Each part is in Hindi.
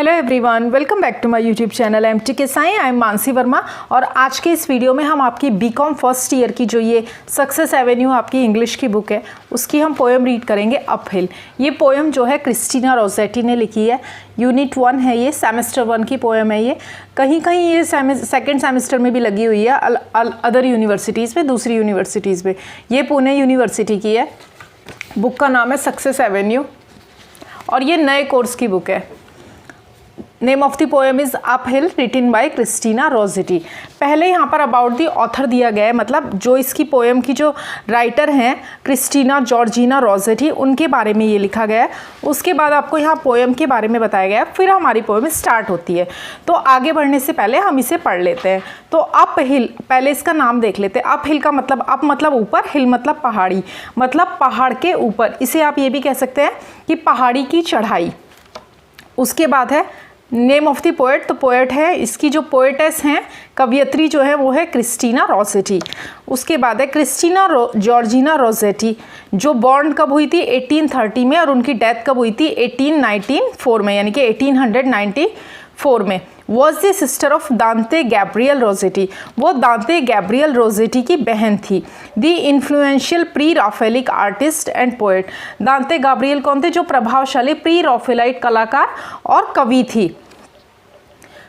Hello everyone, welcome back to my YouTube channel MTK Sai. I am Mansi Verma और आज के इस वीडियो में हम आपकी बीकॉम फर्स्ट ईयर की जो ये सक्सेस एवेन्यू आपकी इंग्लिश की बुक है उसकी हम पोएम रीड करेंगे अपहिल। ये पोएम जो है क्रिस्टीना रोसेटी ने लिखी है। यूनिट 1 है, ये सेमेस्टर 1 की पोएम है। ये कहीं कहीं ये सेकेंड सेमेस्टर में भी लगी हुई है अदर यूनिवर्सिटीज़ में, दूसरी यूनिवर्सिटीज़ में। ये पुणे यूनिवर्सिटी की है। बुक का नाम है सक्सेस एवेन्यू और ये नए कोर्स की बुक है। Name of the poem is uphill, written by Christina Rossetti. पहले यहाँ पर अबाउट दी ऑथर दिया गया है, मतलब जो इसकी पोएम की जो राइटर हैं क्रिस्टीना जॉर्जिना रोसेटी, उनके बारे में ये लिखा गया है। उसके बाद आपको यहाँ पोएम के बारे में बताया गया है, फिर हमारी पोएम स्टार्ट होती है। तो आगे बढ़ने से पहले हम इसे पढ़ लेते हैं। तो अपहिल, पहले इसका नाम देख लेते हैं। अपहिल का मतलब, अप मतलब ऊपर, हिल मतलब पहाड़ी, मतलब पहाड़ के ऊपर। इसे आप ये भी कह सकते हैं कि पहाड़ी की चढ़ाई। उसके बाद है नेम ऑफ द पोएट। तो पोएट है, इसकी जो पोएटेस हैं, कवियत्री जो है वो है क्रिस्टीना रोसेटी। उसके बाद है क्रिस्टीना जॉर्जिना रोसेटी, जो बॉर्न कब हुई थी 1830 में और उनकी डेथ कब हुई थी 1894 में, यानी कि 1894 में। Was the sister of Dante Gabriel Rossetti, वो दांते गैब्रियल रोसेटी की बहन थी। The influential pre Raphaelite artist and poet, Dante Gabriel कौन थे? जो प्रभावशाली प्री राफेलाइट कलाकार और कवि थी।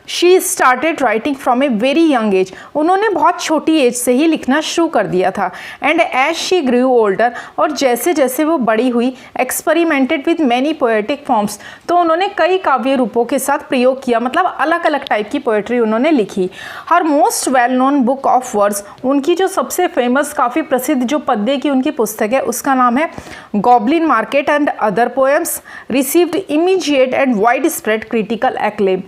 She started writing from a very young age, उन्होंने बहुत छोटी एज से ही लिखना शुरू कर दिया था। And as she grew older, और जैसे जैसे वो बड़ी हुई, experimented with many poetic forms, तो उन्होंने कई काव्य रूपों के साथ प्रयोग किया, मतलब अलग अलग टाइप की पोएट्री उन्होंने लिखी। Her most well known book of words, उनकी जो सबसे फेमस, काफ़ी प्रसिद्ध जो पद्य की उनकी पुस्तक है उसका नाम है goblin market and other poems, received immediate and wide spread critical acclaim,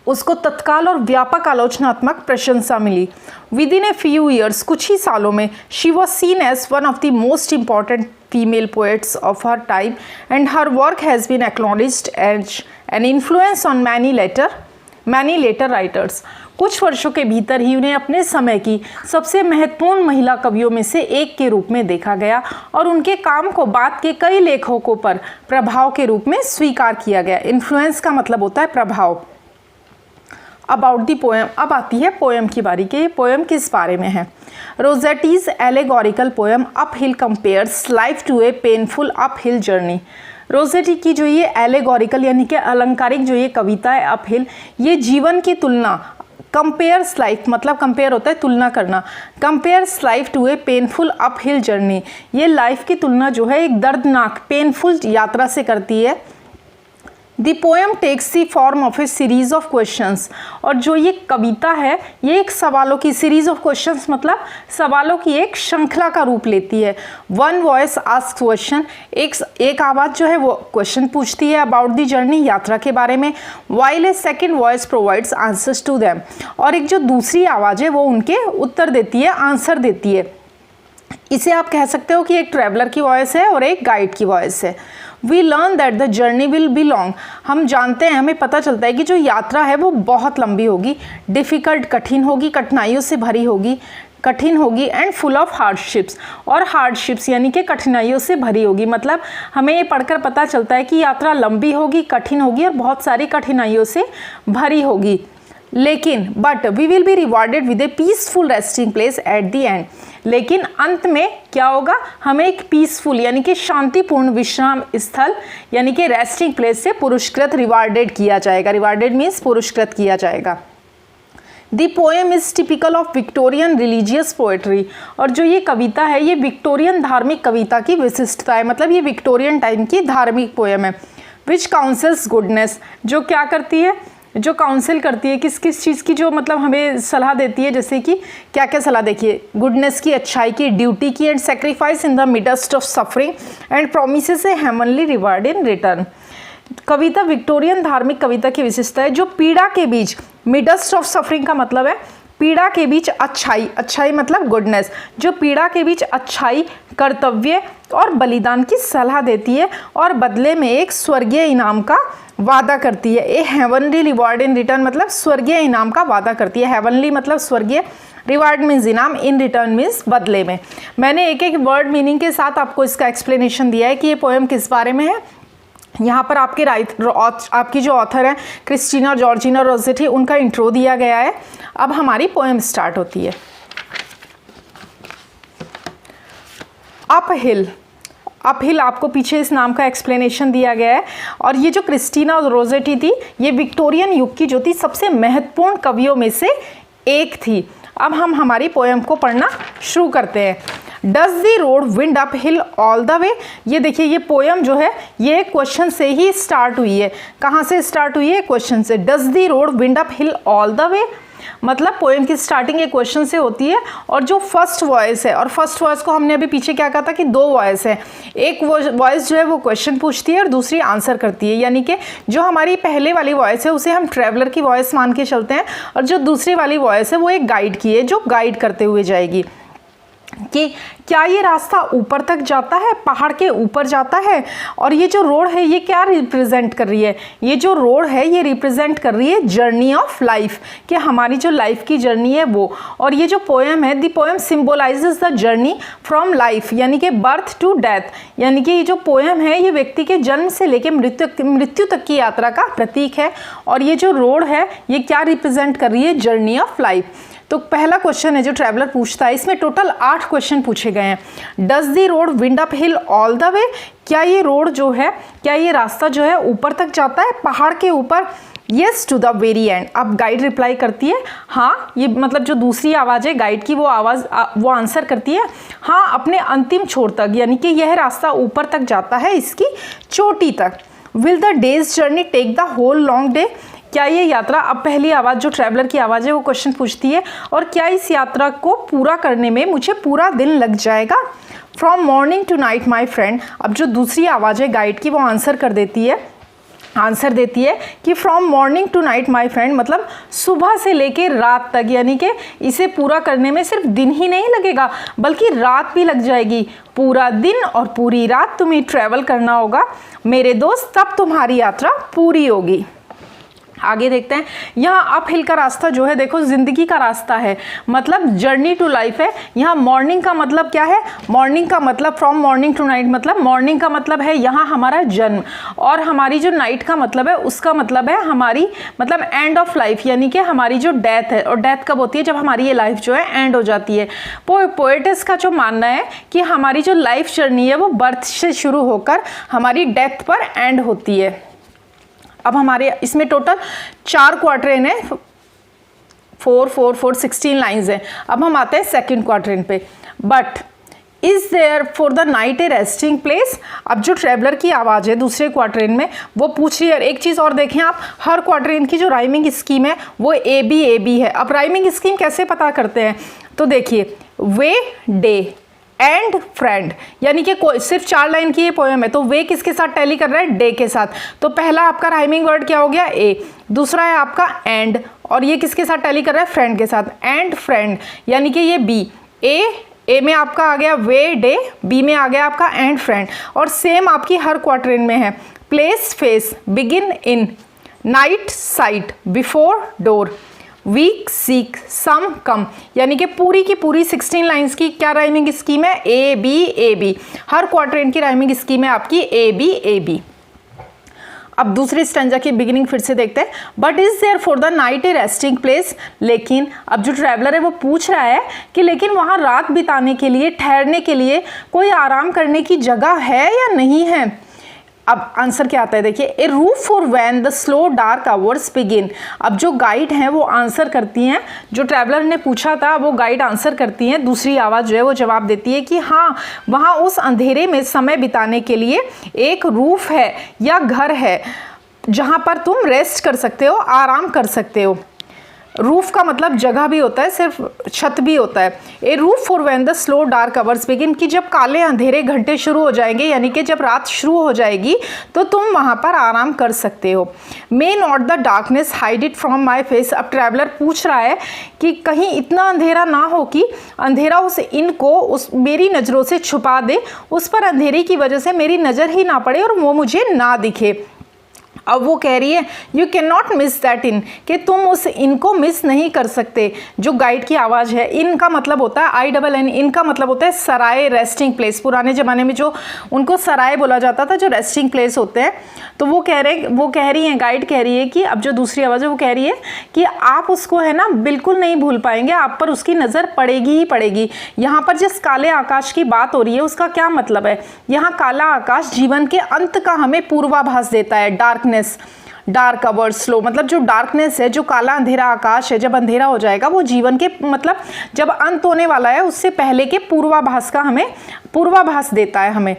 उसको तत्काल और व्यापक आलोचनात्मक प्रशंसा मिली। Within a few years, कुछ ही सालों में, she was seen as one of the most important female poets of her time and her work has been acknowledged as an influence on many later writers. कुछ वर्षों के भीतर ही उन्हें अपने समय की सबसे महत्वपूर्ण महिला कवियों में से एक के रूप में देखा गया और उनके काम को बाद के कई लेखकों पर प्रभाव के रूप में स्वीकार किया गया। इन्फ्लुएंस का मतलब होता है प्रभाव। अबाउट दी पोएम, अब आती है पोएम की बारी कि ये पोएम किस बारे में है। Rossetti's allegorical poem uphill compares life to a painful uphill journey. Rossetti की जो ये एलेगोरिकल यानी कि अलंकारिक जो ये कविता है अपहिल, ये जीवन की तुलना, कंपेयर्स लाइफ मतलब कंपेयर होता है तुलना करना, compares life to a painful uphill journey, ये लाइफ की तुलना जो है एक दर्दनाक पेनफुल यात्रा से करती है। The poem takes the form of a series of questions, और जो ये कविता है ये एक सवालों की सीरीज ऑफ क्वेश्चंस मतलब सवालों की एक श्रृंखला का रूप लेती है। वन वॉइस आस्क क्वेश्चन, एक आवाज़ जो है वो क्वेश्चन पूछती है अबाउट द जर्नी, यात्रा के बारे में। While a second voice provides answers to them, और एक जो दूसरी आवाज़ है वो उनके उत्तर देती है, आंसर देती है। इसे आप कह सकते हो कि एक ट्रैवलर की वॉइस है और एक गाइड की वॉइस है। We learn that the journey will be long, हम जानते हैं, हमें पता चलता है कि जो यात्रा है वो बहुत लंबी होगी। डिफ़िकल्ट, कठिन होगी, कठिनाइयों से भरी होगी, कठिन होगी। एंड फुल ऑफ हार्डशिप्स, और हार्डशिप्स यानी कि कठिनाइयों से भरी होगी, मतलब हमें ये पढ़कर पता चलता है कि यात्रा लंबी होगी, कठिन होगी और बहुत सारी कठिनाइयों से भरी होगी। लेकिन but we will be rewarded with a peaceful resting place at the end, लेकिन अंत में क्या होगा, हमें एक पीसफुल यानी कि शांतिपूर्ण विश्राम स्थल यानी कि रेस्टिंग प्लेस से पुरस्कृत, रिवार्डेड किया जाएगा। रिवार्डेड मीन्स पुरस्कृत किया जाएगा। The poem is typical of Victorian religious poetry, और जो ये कविता है ये विक्टोरियन धार्मिक कविता की विशिष्टता है, मतलब ये विक्टोरियन टाइम की धार्मिक पोएम है। विच काउंसल्स गुडनेस, जो क्या करती है, जो काउंसिल करती है, किस किस चीज़ की, जो मतलब हमें सलाह देती है, जैसे कि क्या क्या सलाह, देखिए, गुडनेस की, अच्छाई की, ड्यूटी की, and sacrifice in the midst of suffering and promises A heavenly reward in return. Kavita Victorian धार्मिक कविता की विशेषता है जो पीड़ा के बीच, मिडस्ट ऑफ सफरिंग का मतलब है पीड़ा के बीच अच्छाई, अच्छाई मतलब गुडनेस, जो पीड़ा के बीच अच्छाई, कर्तव्य और बलिदान की सलाह देती है और बदले में एक स्वर्गीय इनाम का वादा करती है। ए हेवनली रिवॉर्ड इन रिटर्न मतलब स्वर्गीय इनाम का वादा करती है। हेवनली मतलब स्वर्गीय, रिवार्ड मीन्स इनाम, इन रिटर्न मीन्स बदले में। मैंने एक एक वर्ड मीनिंग के साथ आपको इसका एक्सप्लेनेशन दिया है कि ये पोएम किस बारे में है। यहाँ पर आपकी जो ऑथर है क्रिस्टीना जॉर्जिना रोसेटी, उनका इंट्रो दिया गया है। अब हमारी पोएम स्टार्ट होती है। अपहिल आपको पीछे इस नाम का एक्सप्लेनेशन दिया गया है। और ये जो क्रिस्टीना रोसेटी थी, ये विक्टोरियन युग की जो थी सबसे महत्वपूर्ण कवियों में से एक थी। अब हम हमारी पोएम को पढ़ना शुरू करते हैं। Does the road wind up hill all the way. ये देखिए, ये पोएम जो है ये क्वेश्चन से ही स्टार्ट हुई है। कहाँ से स्टार्ट हुई है? क्वेश्चन से। Does the road wind up hill all the way, मतलब पोएम की स्टार्टिंग एक क्वेश्चन से होती है। और जो फर्स्ट वॉइस है, और फर्स्ट वॉइस को हमने अभी पीछे क्या कहा था कि दो वॉइस है, एक वॉइस जो है वो क्वेश्चन पूछती है और दूसरी आंसर करती है। यानी कि जो हमारी पहले वाली वॉइस है उसे हम ट्रैवलर की वॉइस मान के चलते हैं, और जो दूसरी वाली वॉइस है वो एक गाइड की है जो गाइड करते हुए जाएगी कि क्या ये रास्ता ऊपर तक जाता है, पहाड़ के ऊपर जाता है। और ये जो रोड है ये क्या रिप्रेजेंट कर रही है? ये जो रोड है ये रिप्रेजेंट कर रही है जर्नी ऑफ लाइफ, कि हमारी जो लाइफ की जर्नी है वो। और ये जो पोएम है, the poem symbolizes the journey from life, यानी कि बर्थ टू डेथ। यानी कि ये जो पोएम है ये व्यक्ति के जन्म से लेकर मृत्यु तक की यात्रा का प्रतीक है। और ये जो रोड है ये क्या रिप्रेजेंट कर रही है? Journey of life. तो पहला क्वेश्चन है जो ट्रैवलर पूछता है, इसमें टोटल 8 क्वेश्चन पूछे गए हैं। Does the road wind up hill all the way, क्या ये रोड जो है, क्या ये रास्ता जो है ऊपर तक जाता है, पहाड़ के ऊपर? Yes to the very end. अब गाइड रिप्लाई करती है हाँ, ये मतलब जो दूसरी आवाज़ है गाइड की, वो आंसर करती है हाँ, अपने अंतिम छोर तक, यानी कि यह रास्ता ऊपर तक जाता है, इसकी चोटी तक। Will the day's journey take the whole long day, क्या ये यात्रा, अब पहली आवाज़ जो ट्रैवलर की आवाज़ है वो क्वेश्चन पूछती है, और क्या इस यात्रा को पूरा करने में मुझे पूरा दिन लग जाएगा? From morning to night my friend. अब जो दूसरी आवाज़ है गाइड की वो आंसर देती है कि from morning to night my friend, मतलब सुबह से लेके रात तक, यानी कि इसे पूरा करने में सिर्फ दिन ही नहीं लगेगा बल्कि रात भी लग जाएगी। पूरा दिन और पूरी रात तुम्हें ट्रैवल करना होगा मेरे दोस्त, तब तुम्हारी यात्रा पूरी होगी। आगे देखते हैं। यहाँ अप हिल का रास्ता जो है देखो ज़िंदगी का रास्ता है, मतलब जर्नी टू लाइफ है। यहाँ मॉर्निंग का मतलब क्या है? मॉर्निंग का मतलब फ्रॉम मॉर्निंग टू नाइट, मतलब मॉर्निंग का मतलब है यहाँ हमारा जन्म, और हमारी जो नाइट का मतलब है उसका मतलब है हमारी मतलब एंड ऑफ लाइफ, यानी कि हमारी जो डेथ है। और डेथ कब होती है? जब हमारी ये लाइफ जो है एंड हो जाती है। पोएटिस का जो मानना है कि हमारी जो लाइफ जर्नी है वो बर्थ से शुरू होकर हमारी डेथ पर एंड होती है। अब हमारे इसमें टोटल 4 क्वार्टरेन है, 4 4 4 16 लाइन्स हैं। अब हम आते हैं सेकंड क्वार्टरेन पे। But is there for the night a resting place. अब जो ट्रैवलर की आवाज़ है दूसरे क्वार्टरेन में वो पूछ रही है। एक चीज़ और देखें आप, हर क्वार्टरेन की जो राइमिंग स्कीम है वो ए बी है। अब राइमिंग स्कीम कैसे पता करते हैं? तो देखिए, वे डे एंड फ्रेंड, यानी कि सिर्फ 4 लाइन की ये पोएम है, तो वे किसके साथ टैली कर रहा है? डे के साथ। तो पहला आपका राइमिंग वर्ड क्या हो गया? ए। दूसरा है आपका एंड, और ये किसके साथ टैली कर रहा है? फ्रेंड के साथ। एंड फ्रेंड, यानी कि ये बी। ए में आपका आ गया वे डे, बी में आ गया आपका एंड फ्रेंड। और सेम आपकी हर क्वार्टरेन में है। Place face, begin in, night sight, before door, weak seek, some come, यानी कि पूरी की पूरी 16 लाइंस की क्या राइमिंग स्कीम है? A B. हर क्वार्टरेन की राइमिंग स्कीम है आपकी ए बी। अब दूसरी स्टैंजा की बिगिनिंग फिर से देखते हैं। But is there for the night a resting place, लेकिन अब जो ट्रैवलर है वो पूछ रहा है कि लेकिन वहाँ रात बिताने के लिए, ठहरने के लिए कोई आराम करने की जगह है या नहीं है? अब आंसर क्या आता है देखिए, a roof for when the slow dark hours begin. अब जो गाइड हैं वो आंसर करती हैं, जो ट्रैवलर ने पूछा था वो गाइड आंसर करती हैं, दूसरी आवाज़ जो है वो जवाब देती है कि हाँ, वहाँ उस अंधेरे में समय बिताने के लिए एक रूफ है या घर है जहाँ पर तुम रेस्ट कर सकते हो, आराम कर सकते हो। रूफ का मतलब जगह भी होता है, सिर्फ छत भी होता है। A roof for when the slow dark hours begin, कि जब काले अंधेरे घंटे शुरू हो जाएंगे, यानी कि जब रात शुरू हो जाएगी तो तुम वहाँ पर आराम कर सकते हो। May not the darkness hide it from my face. अब ट्रैवलर पूछ रहा है कि कहीं इतना अंधेरा ना हो कि अंधेरा उस इनको उस मेरी नज़रों से छुपा दे, उस पर अंधेरे की वजह से मेरी नज़र ही ना पड़े और वो मुझे ना दिखे। अब वो कह रही है you can not miss that in, कि तुम उस इन को मिस नहीं कर सकते। जो गाइड की आवाज़ है, इन का मतलब होता है INN, इन का मतलब होता है सराय, रेस्टिंग प्लेस। पुराने ज़माने में जो उनको सराय बोला जाता था, जो रेस्टिंग प्लेस होते हैं। तो वो कह रही हैं, गाइड कह रही है कि अब जो दूसरी आवाज़ है वो कह रही है कि आप उसको है ना बिल्कुल नहीं भूल पाएंगे, आप पर उसकी नज़र पड़ेगी ही पड़ेगी। यहाँ पर जिस काले आकाश की बात हो रही है उसका क्या मतलब है? यहाँ काला आकाश जीवन के अंत का हमें पूर्वाभास देता है। डार्क अवर्ड स्लो, मतलब जो डार्कनेस है, जो काला अंधेरा आकाश है, जब अंधेरा हो जाएगा वो जीवन के मतलब जब अंत होने वाला है उससे पहले के पूर्वाभास का हमें पूर्वाभास देता है हमें।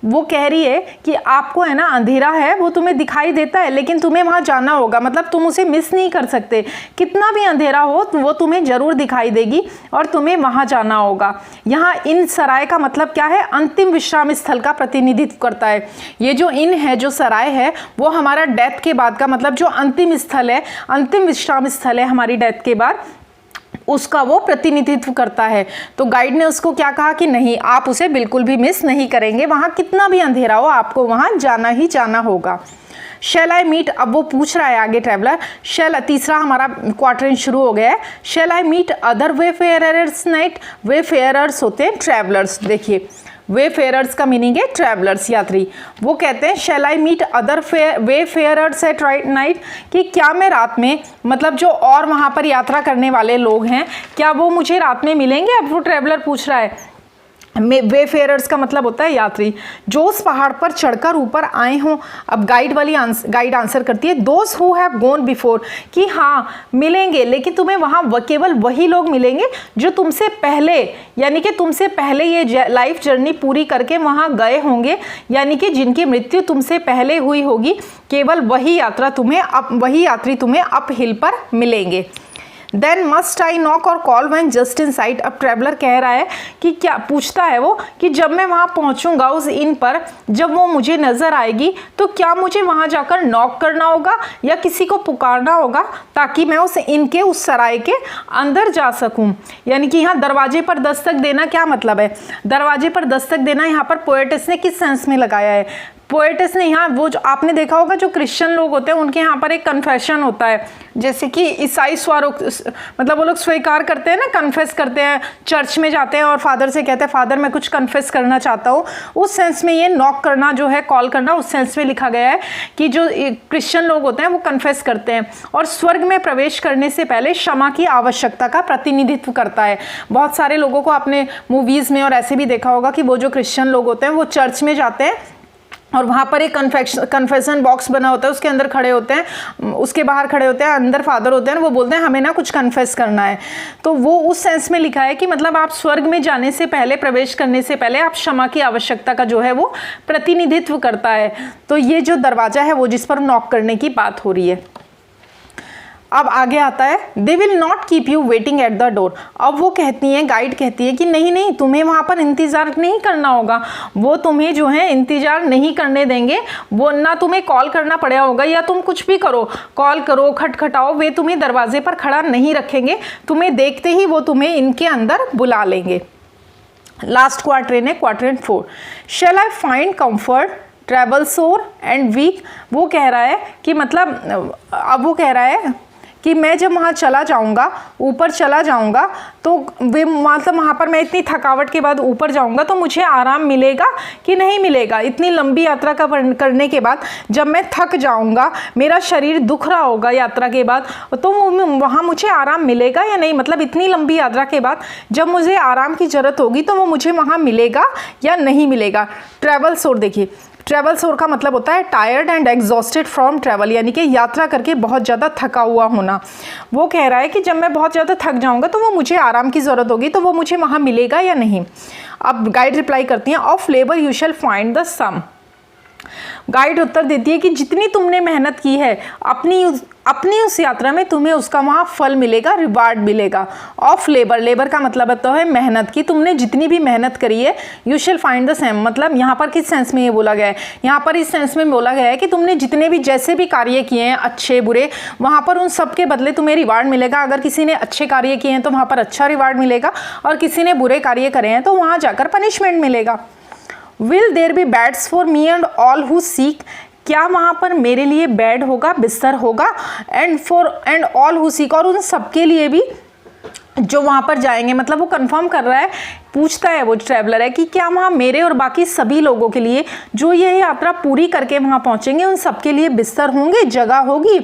वो कह रही है कि आपको है ना अंधेरा है वो तुम्हें दिखाई देता है, लेकिन तुम्हें वहाँ जाना होगा, मतलब तुम उसे मिस नहीं कर सकते। कितना भी अंधेरा हो वो तुम्हें ज़रूर दिखाई देगी और तुम्हें वहाँ जाना होगा। यहाँ इन सराय का मतलब क्या है? अंतिम विश्राम स्थल का प्रतिनिधित्व करता है। ये जो इन है, जो सराय है, वो हमारा डेथ के बाद का मतलब जो अंतिम स्थल है, अंतिम विश्राम स्थल है हमारी डेथ के बाद, उसका वो प्रतिनिधित्व करता है। तो गाइड ने उसको क्या कहा कि नहीं, आप उसे बिल्कुल भी मिस नहीं करेंगे, वहाँ कितना भी अंधेरा हो आपको वहाँ जाना ही जाना होगा। शैल आई मीट, अब वो पूछ रहा है आगे ट्रैवलर, शैल, तीसरा हमारा क्वार्टरन शुरू हो गया है। शैल आई मीट अदर वेफेयरर्स नाइट, वेफेयरर्स होते हैं ट्रैवलर्स। देखिए वेफेयरर्स का मीनिंग है ट्रैवलर्स, यात्री। वो कहते हैं shall I meet other wayfarers at night, कि क्या मैं रात में, मतलब जो और वहाँ पर यात्रा करने वाले लोग हैं, क्या वो मुझे रात में मिलेंगे? अब वो ट्रैवलर पूछ रहा है। वेफेयरर्स का मतलब होता है यात्री, जो उस पहाड़ पर चढ़कर ऊपर आए हों। अब गाइड आंसर करती है those who have gone before, कि हाँ मिलेंगे, लेकिन तुम्हें वहाँ केवल वही लोग मिलेंगे जो तुमसे पहले, यानी कि तुमसे पहले ये लाइफ जर्नी पूरी करके वहाँ गए होंगे, यानी कि जिनकी मृत्यु तुमसे पहले हुई होगी, केवल वही यात्री तुम्हें अप हिल पर मिलेंगे। देन मस्ट आई नॉक और call when just in site. अब ट्रैवलर कह रहा है कि क्या, पूछता है वो कि जब मैं वहाँ पहुँचूंगा उस इन पर, जब वो मुझे नज़र आएगी, तो क्या मुझे वहाँ जाकर नॉक करना होगा या किसी को पुकारना होगा ताकि मैं उस इन के, उस सराय के अंदर जा सकूँ? यानी कि यहाँ दरवाजे पर दस्तक देना क्या मतलब है? दरवाजे पर दस्तक देना यहाँ पर पोएटिस ने किस सेंस में लगाया है? पोएटिस ने यहाँ, वो जो आपने देखा होगा जो क्रिश्चियन लोग होते हैं उनके यहाँ पर एक कन्फेशन होता है, जैसे कि ईसाई मतलब वो लोग स्वीकार करते हैं ना, कन्फेस करते हैं, चर्च में जाते हैं और फादर से कहते हैं फादर मैं कुछ कन्फेस करना चाहता हूँ। उस सेंस में ये नॉक करना जो है, कॉल करना, उस सेंस में लिखा गया है कि जो क्रिश्चियन लोग होते हैं वो कन्फेस करते हैं और स्वर्ग में प्रवेश करने से पहले क्षमा की आवश्यकता का प्रतिनिधित्व करता है। बहुत सारे लोगों को आपने मूवीज़ में और ऐसे भी देखा होगा कि वो जो क्रिश्चियन लोग होते हैं वो चर्च में जाते हैं और वहाँ पर एक कन्फेशन बॉक्स बना होता है, उसके अंदर खड़े होते हैं, उसके बाहर खड़े होते हैं, अंदर फादर होते हैं, वो बोलते हैं हमें ना कुछ कन्फेस करना है। तो वो उस सेंस में लिखा है कि मतलब आप स्वर्ग में जाने से पहले, प्रवेश करने से पहले आप क्षमा की आवश्यकता का जो है वो प्रतिनिधित्व करता है। तो ये जो दरवाज़ा है वो जिस पर नॉक करने की बात हो रही है। अब आगे आता है they will not keep you waiting at the door. अब वो कहती हैं, गाइड कहती है कि नहीं नहीं, तुम्हें वहाँ पर इंतज़ार नहीं करना होगा, वो तुम्हें जो है इंतज़ार नहीं करने देंगे। वो ना तुम्हें कॉल करना पड़ा होगा या तुम कुछ भी करो, कॉल करो, खटखटाओ, वे तुम्हें दरवाजे पर खड़ा नहीं रखेंगे, तुम्हें देखते ही वो तुम्हें इनके अंदर बुला लेंगे। लास्ट क्वार्टरन है क्वार्टरन 4। शैल आई फाइंड कम्फर्ट ट्रैवल सोर एंड वीक। वो कह रहा है कि मतलब, अब वो कह रहा है कि मैं जब वहाँ चला जाऊँगा, ऊपर चला जाऊँगा, तो वे मतलब वहाँ पर मैं इतनी थकावट के बाद ऊपर जाऊँगा तो मुझे आराम मिलेगा कि नहीं मिलेगा? इतनी लंबी यात्रा का करने के बाद जब मैं थक जाऊँगा, मेरा शरीर दुख रहा होगा यात्रा के बाद, तो वहाँ मुझे आराम मिलेगा या नहीं? मतलब इतनी लंबी यात्रा के बाद जब मुझे आराम की ज़रूरत होगी तो वो मुझे वहाँ मिलेगा या नहीं मिलेगा? ट्रैवल सोर, देखिए ट्रैवल सोर का मतलब होता है tired and exhausted from travel, यानी कि यात्रा करके बहुत ज़्यादा थका हुआ होना। वो कह रहा है कि जब मैं बहुत ज़्यादा थक जाऊंगा तो वो मुझे आराम की ज़रूरत होगी, तो वो मुझे वहाँ मिलेगा या नहीं? अब गाइड रिप्लाई करती हैं of labour you shall find the sum. Guide उत्तर देती है कि जितनी तुमने मेहनत की है अपनी उस यात्रा में तुम्हें उसका वहाँ फल मिलेगा, रिवार्ड मिलेगा। ऑफ लेबर, लेबर का मतलब तो है मेहनत की, तुमने जितनी भी मेहनत करी है, you shall find the same. मतलब यहाँ पर किस सेंस में ये बोला गया है? यहाँ पर इस सेंस में बोला गया है कि तुमने जितने भी जैसे भी कार्य किए हैं, अच्छे बुरे, वहाँ पर उन सब के बदले तुम्हें रिवार्ड मिलेगा। अगर किसी ने अच्छे कार्य किए हैं तो वहाँ पर अच्छा रिवार्ड मिलेगा, और किसी ने बुरे कार्य करे हैं तो वहाँ जाकर पनिशमेंट मिलेगा। Will there be beds for me and all who seek. क्या वहाँ पर मेरे लिए बेड होगा, बिस्तर होगा, एंड ऑल हु सीक, और उन सबके लिए भी जो वहाँ पर जाएंगे, मतलब वो कंफर्म कर रहा है, पूछता है वो ट्रैवलर है कि क्या वहाँ मेरे और बाकी सभी लोगों के लिए जो ये यात्रा पूरी करके वहाँ पहुँचेंगे उन सबके लिए बिस्तर होंगे, जगह होगी।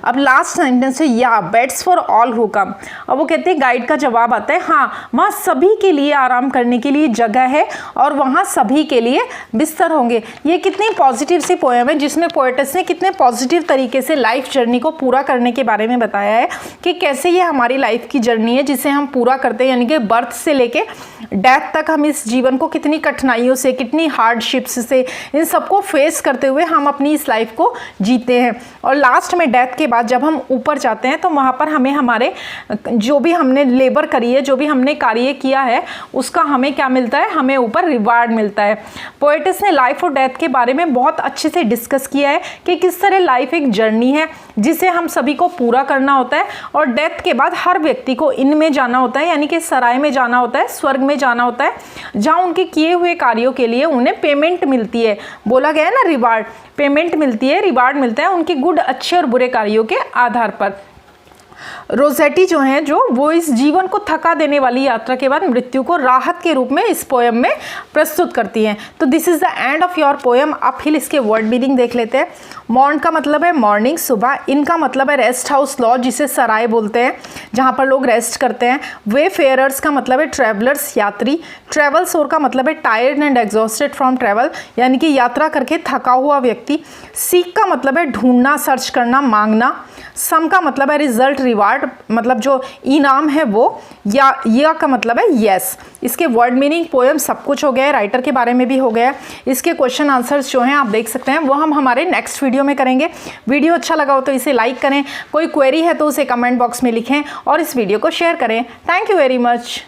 अब लास्ट सेंटेंस है या beds for all who come. अब वो कहते हैं, गाइड का जवाब आता है हाँ, वहाँ सभी के लिए आराम करने के लिए जगह है और वहाँ सभी के लिए बिस्तर होंगे। ये कितनी पॉजिटिव सी पोएम है जिसमें पोएटेस ने कितने पॉजिटिव तरीके से लाइफ जर्नी को पूरा करने के बारे में बताया है कि कैसे ये हमारी लाइफ की जर्नी है जिसे हम पूरा करते हैं, यानी कि बर्थ से लेके डेथ तक हम इस जीवन को कितनी कठिनाइयों से, कितनी हार्डशिप्स से, इन सबको फेस करते हुए हम अपनी इस लाइफ को जीते हैं। और लास्ट में डेथ के बाद जब हम ऊपर जाते हैं तो वहाँ पर हमें हमारे जो भी हमने लेबर करी है, जो भी हमने कार्य किया है, उसका हमें क्या मिलता है, हमें ऊपर रिवार्ड मिलता है। पोएटिस ने लाइफ और डेथ के बारे में बहुत अच्छे से डिस्कस किया है कि किस तरह लाइफ एक जर्नी है जिसे हम सभी को पूरा करना होता है और डेथ के बाद हर व्यक्ति को इनमें जाना होता है, यानी कि सराय में जाना होता है, स्वर्ग में जाना होता है, जहां उनके किए हुए कार्यों के लिए उन्हें पेमेंट मिलती है। बोला गया है ना, रिवार्ड, पेमेंट मिलती है, रिवार्ड मिलता है उनके गुड, अच्छे और बुरे कार्यों के आधार पर। रोसेटी जो है वो इस जीवन को थका देने वाली यात्रा के बाद मृत्यु को राहत के रूप में इस पोएम में प्रस्तुत करती हैं। तो this is the end of your poem. अब फिर इसके वर्ड मीनिंग देख लेते हैं। मॉर्न का मतलब है मॉर्निंग, सुबह। इनका मतलब है रेस्ट हाउस लॉज, जिसे सराय बोलते हैं, जहाँ पर लोग रेस्ट करते हैं। वे फेयरर्स का मतलब है ट्रैवलर्स, यात्री। ट्रैवल सोर का मतलब है tired and exhausted from travel, यानी कि यात्रा करके थका हुआ व्यक्ति। सीक का मतलब है ढूंढना, सर्च करना, मांगना। सम का मतलब है रिजल्ट, रिवार्ड, मतलब जो इनाम है वो। या का मतलब है यस। इसके वर्ड मीनिंग, पोएम, सब कुछ हो गया है, राइटर के बारे में भी हो गया है। इसके क्वेश्चन आंसर्स जो हैं आप देख सकते हैं, वो हम हमारे नेक्स्ट वीडियो में करेंगे। वीडियो अच्छा लगा हो तो इसे लाइक करें, कोई क्वेरी है तो उसे कमेंट बॉक्स में लिखें और इस वीडियो को शेयर करें। Thank you very much.